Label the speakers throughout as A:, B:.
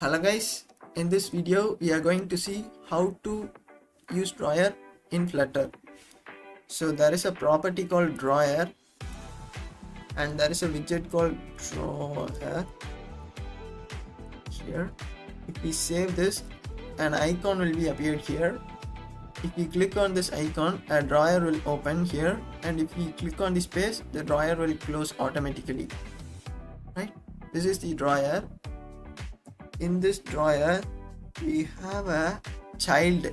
A: Hello guys, in this video we are going to see how to use drawer in Flutter. So there is a property called drawer and there is a widget called drawer here. If we save this, an icon will be appeared here. If we click on this icon, a drawer will open here, and if we click on the space, the drawer will close automatically. Right? This is the drawer. In this drawer we have a child.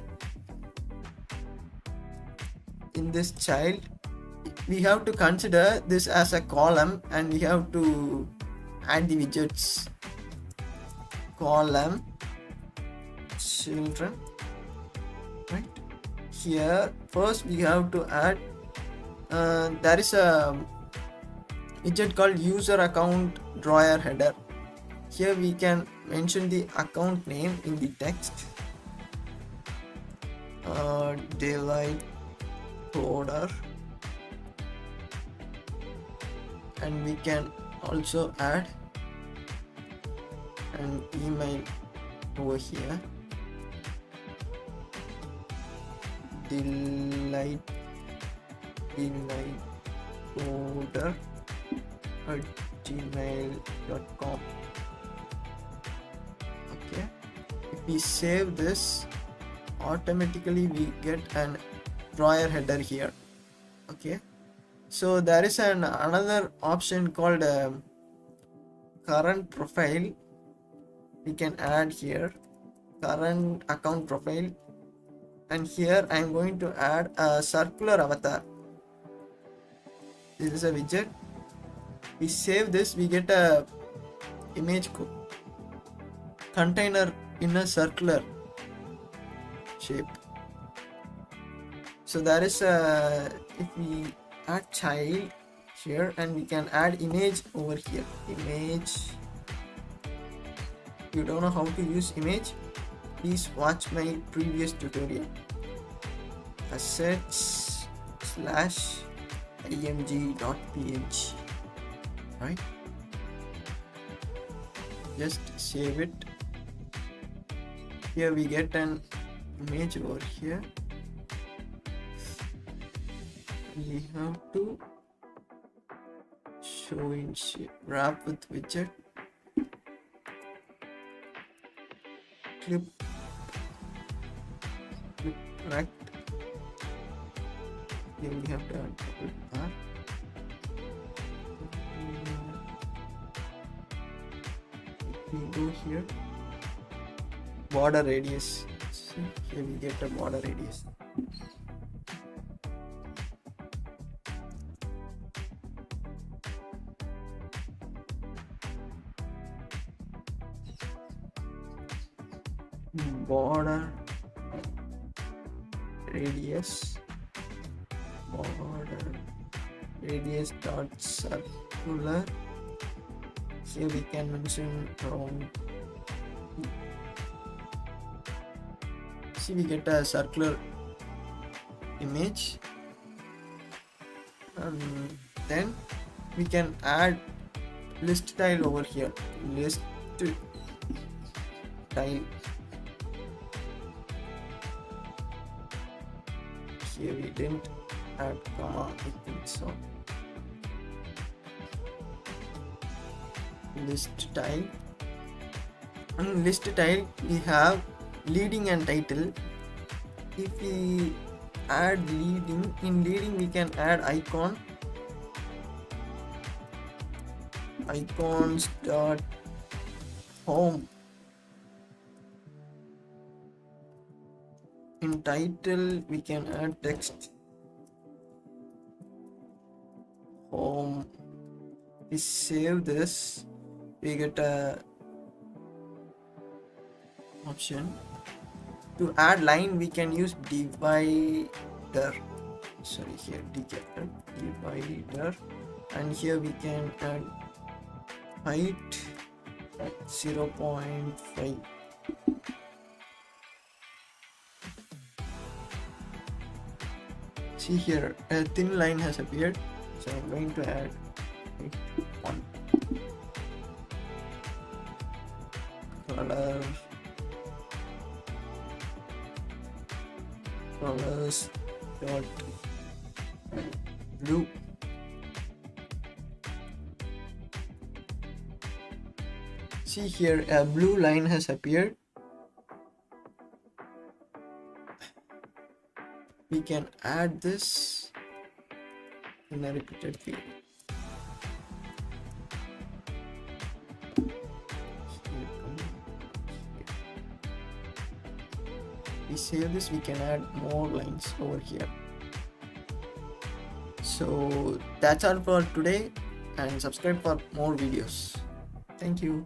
A: In this child we have to consider this as a column and we have to add the widgets. Column children. Right here, first we have to add there is a widget called user account drawer header. Here we can mention the account name in the text, Delite coder, and we can also add an email over here, Delite coder at gmail.com. Okay, if we save this, automatically we get an drawer header here. Okay, so there is another option called current profile. We can add here current account profile, and here I am going to add a circular avatar. This is a widget. We save this, we get a image container in a circular shape. So there is a, if we add child here, and we can add image over here. Image. If you don't know how to use image, please watch my previous tutorial. Assets/img.png. Right, just save it. Here we get an image over here. We have to show in shape, wrap with widget, clip right. Then we have to add R. We go here, border radius. So here we get a border radius. Border radius, border radius dot circular. Here we can mention around. See, we get a circular image, and then we can add list tile over here. List tile. Here we didn't add comma, I think so. List tile. On list tile we have leading and title. If we add leading, in leading we can add icon, icons dot home. In title we can add text, home. We save this, we get a option. To add line we can use divider. Sorry, here divider, and here we can add height 0.5. See here, a thin line has appeared, so I'm going to add 1. colors dot blue. See here, a blue line has appeared. We can add this in a repeated field. We save this, we can add more lines over here. So that's all for today, and subscribe for more videos. Thank you.